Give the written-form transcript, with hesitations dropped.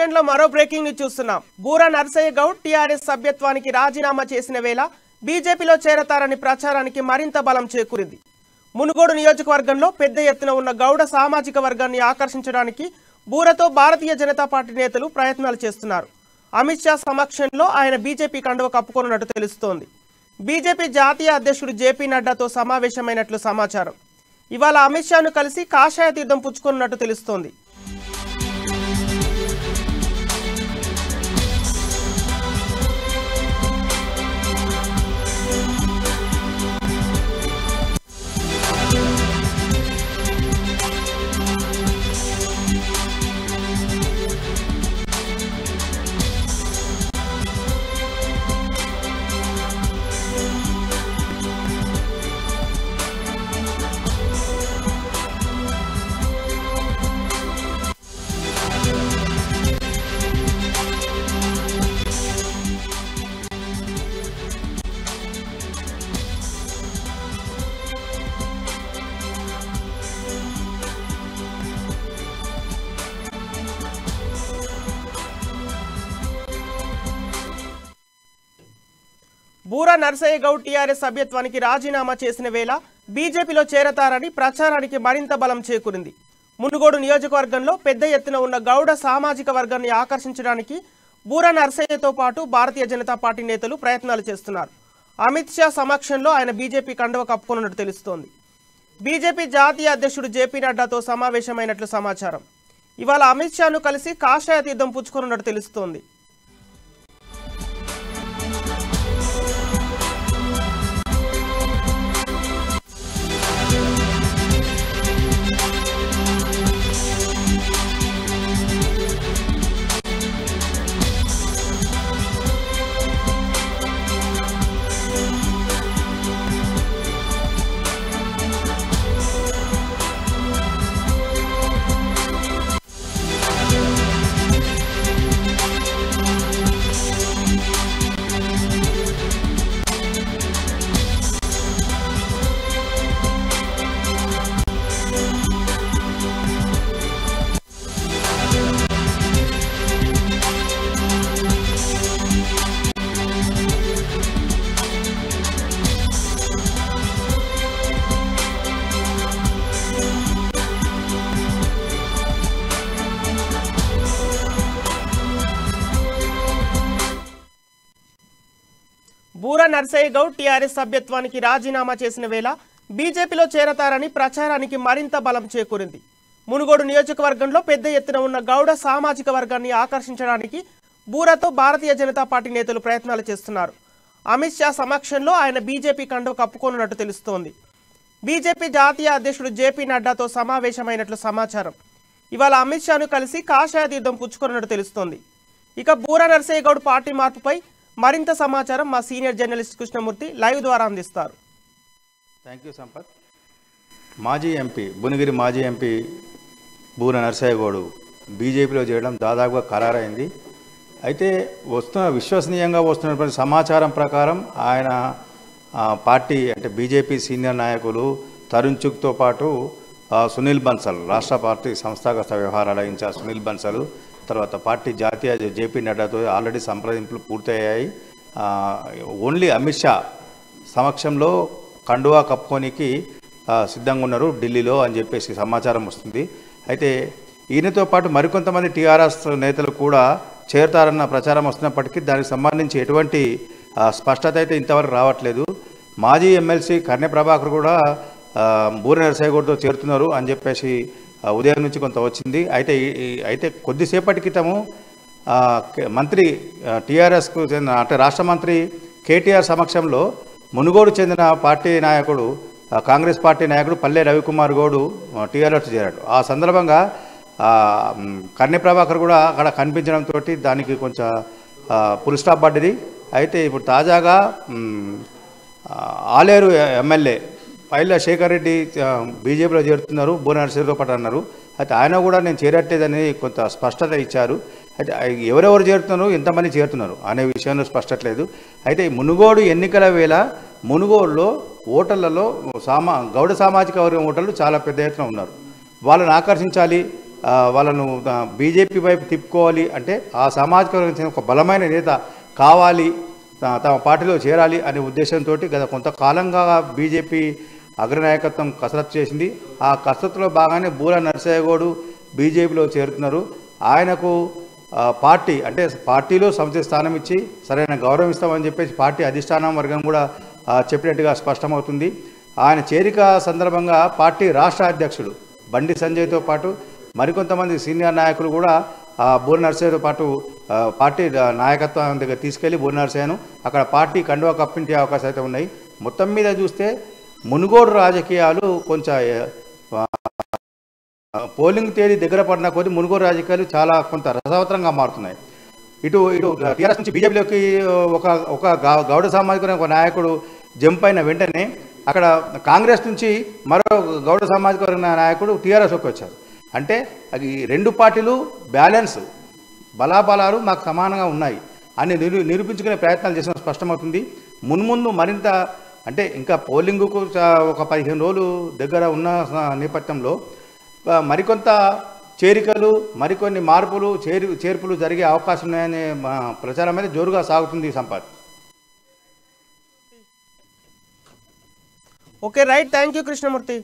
బులెటిన్లో మరో breaking news చూస్తున్నాం. బూరా నర్సయ్య గౌడ్ టీఆర్ఎస్ సభ్యత్వానికి రాజీనామా చేసిన వేళ బీజేపీలో చేరతారని ప్రచారానికి మరింత బలం చేకూరింది. మునుగోడు నియోజకవర్గంలో పెద్ద ఎత్తున ఉన్న గౌడ సామాజిక వర్గాన్ని ఆకర్షించడానికి బూరతో భారతీయ జనతా పార్టీ నేతలు ప్రయత్నాలు చేస్తున్నారు. అమిత్ షా సమక్షంలో ఆయన బీజేపీ కండువ కప్పుకొనున్నట్టు తెలుస్తోంది. బీజేపీ జాతీయ అధ్యక్షుడు జేపీ నడ్డాతో సమావేశమైనట్లు సమాచారం. ఇవాళ అమిత్ షాను కలిసి కాషాయ తీర్థం పుచ్చుకున్నట్టు తెలుస్తోంది. బూరా నర్సయ్య గౌడ్ టీఆర్ఎస్ సభ్యత్వానికి రాజీనామా చేసిన వేళ బీజేపీలో చేరతారని ప్రచారానికి మరింత బలం చేకూరింది. మునుగోడు నియోజకవర్గంలో పెద్ద ఎత్తున ఉన్న గౌడ సామాజిక వర్గాన్ని ఆకర్షించడానికి బూరా నర్సయ్యతో పాటు భారతీయ జనతా పార్టీ నేతలు ప్రయత్నాలు చేస్తున్నారు. అమిత్ షా సమక్షంలో ఆయన బీజేపీ కండువ కప్పుకొనున్నట్టు తెలుస్తోంది. బీజేపీ జాతీయ అధ్యక్షుడు జేపీ నడ్డాతో సమావేశమైనట్లు సమాచారం. ఇవాళ అమిత్ షాను కలిసి కాషాయ తీర్థం పుచ్చుకొనున్నట్టు తెలుస్తోంది. బూరా నర్సయ్య గౌడ్ టీఆర్ఎస్ సభ్యత్వానికి రాజీనామా చేసిన వేళ బీజేపీలో చేరతారని ప్రచారానికి మరింత బలం చేకూరింది. మునుగోడు నియోజకవర్గంలో పెద్ద ఎత్తున ఉన్న గౌడ సామాజిక వర్గాన్ని ఆకర్షించడానికి బూరాతో భారతీయ జనతా పార్టీ నేతలు ప్రయత్నాలు చేస్తున్నారు. అమిత్ షా సమక్షంలో ఆయన బీజేపీ కండువ కప్పుకొనున్నట్టు తెలుస్తోంది. బీజేపీ జాతీయ అధ్యక్షుడు జేపీ నడ్డాతో సమావేశమైనట్లు సమాచారం. ఇవాళ అమిత్ షాను కలిసి కాషాయ తీర్థం పుచ్చుకొనున్నట్టు తెలుస్తోంది. ఇక బూరా నర్సయ్య గౌడ్ పార్టీ మార్పుపై మరింత సమాచారం మా సీనియర్ జర్నలిస్ట్ కృష్ణమూర్తి లైవ్ ద్వారా అందిస్తారు. Thank you Sampath. మాజీ ఎంపీ భువనగిరి మాజీ ఎంపీ బూరా నర్సయ్య గౌడ్ బీజేపీలో చేయడం దాదాపుగా ఖరారైంది. అయితే విశ్వసనీయంగా వస్తున్నటువంటి సమాచారం ప్రకారం ఆయన పార్టీ అంటే బీజేపీ సీనియర్ నాయకులు తరుణ్ చుగ్తో పాటు సునీల్ బన్సల్ రాష్ట్ర పార్టీ సంస్థాగత వ్యవహారాల ఇన్ఛార్జ్ సునీల్ బన్సల్, తర్వాత పార్టీ జాతీయ జేపీ నడ్డాతో ఆల్రెడీ సంప్రదింపులు పూర్తయ్యాయి. ఓన్లీ అమిత్ షా సమక్షంలో కండువా కప్పుకోనికి సిద్ధంగా ఉన్నారు ఢిల్లీలో అని చెప్పేసి సమాచారం వస్తుంది. అయితే ఈయనతో పాటు మరికొంతమంది టీఆర్ఎస్ నేతలు కూడా చేరతారన్న ప్రచారం వస్తున్నప్పటికీ దానికి సంబంధించి ఎటువంటి స్పష్టత అయితే ఇంతవరకు రావట్లేదు. మాజీ ఎమ్మెల్సీ కర్నె ప్రభాకర్ కూడా బూరా నర్సయ్య గౌడ్తో చేరుతున్నారు అని చెప్పేసి ఉదయం నుంచి కొంత వచ్చింది. అయితే కొద్దిసేపటి క్రితము మంత్రి టీఆర్ఎస్కు చెందిన అంటే రాష్ట్ర మంత్రి కేటీఆర్ సమక్షంలో మునుగోడు చెందిన పార్టీ నాయకుడు కాంగ్రెస్ పార్టీ నాయకుడు పల్లె రవికుమార్ గౌడ్ టీఆర్ఎస్ చేరాడు. ఆ సందర్భంగా కర్నె ప్రభాకర్ కూడా అక్కడ కనిపించడంతో దానికి కొంచెం ఫుల్ స్టాప్ పడ్డది. అయితే ఇప్పుడు తాజాగా ఆలేరు ఎమ్మెల్యే పైల శేఖర్ రెడ్డి బీజేపీలో చేరుతున్నారు బూరా నర్సయ్యతో పాటు అన్నారు. అయితే ఆయన కూడా నేను చేరట్లేదని కొంత స్పష్టత ఇచ్చారు. అయితే ఎవరెవరు చేరుతున్నారు, ఎంతమంది చేరుతున్నారు అనే విషయంలో స్పష్టత లేదు. అయితే మునుగోడు ఎన్నికల వేళ మునుగోడులో ఓటర్లలో గౌడ సామాజిక వర్గం ఓటర్లు చాలా పెద్ద ఎత్తున ఉన్నారు. వాళ్ళని ఆకర్షించాలి, వాళ్ళను బీజేపీ వైపు తిప్పుకోవాలి అంటే ఆ సామాజిక వర్గానికి చెందిన ఒక బలమైన నేత కావాలి, తమ పార్టీలో చేరాలి అనే ఉద్దేశంతో గత కొంతకాలంగా బీజేపీ అగ్రనాయకత్వం కసరత్తు చేసింది. ఆ కసరత్తులో భాగానే బూరా నరసయ్య గౌడ్ బీజేపీలో చేరుతున్నారు. ఆయనకు పార్టీ అంటే పార్టీలో సముచిత స్థానం ఇచ్చి సరైన గౌరవం ఇస్తామని చెప్పేసి పార్టీ అధిష్టానం వర్గం కూడా చెప్పినట్టుగా స్పష్టమవుతుంది. ఆయన చేరిక సందర్భంగా పార్టీ రాష్ట్ర అధ్యక్షుడు బండి సంజయ్తో పాటు మరికొంతమంది సీనియర్ నాయకులు కూడా బూర నరసయ్యతో పాటు పార్టీ నాయకత్వం దగ్గర తీసుకెళ్లి బూర నరసయ్యను అక్కడ పార్టీ కండువా కప్పించే అవకాశాలు అయితే ఉన్నాయి. మొత్తం మీద చూస్తే మునుగోడు రాజకీయాలు కొంచెం పోలింగ్ తేదీ దగ్గర పడిన కొద్ది మునుగోడు రాజకీయాలు చాలా కొంత రసవత్తరంగా మారుతున్నాయి. ఇటు టీఆర్ఎస్ నుంచి బీజేపీలోకి ఒక గౌడ సామాజిక ఒక నాయకుడు జంప్ అయిన వెంటనే అక్కడ కాంగ్రెస్ నుంచి మరో గౌడ సామాజిక వర్గ నాయకుడు టీఆర్ఎస్లోకి వచ్చారు. అంటే అది రెండు పార్టీలు బ్యాలెన్స్ బలాబలాలు మాకు సమానంగా ఉన్నాయి అని నిరూపించుకునే ప్రయత్నాలు చేసిన స్పష్టమవుతుంది. మున్ముందు మరింత అంటే ఇంకా పోలింగ్కు ఒక 15 రోజులు దగ్గర ఉన్న నేపథ్యంలో మరికొంత చేరికలు మరికొన్ని మార్పులు చేర్పులు జరిగే అవకాశం ఉన్నాయనే ప్రచారం అనేది జోరుగా సాగుతుంది. Sampath. Okay right, thank you Krishnamurthy.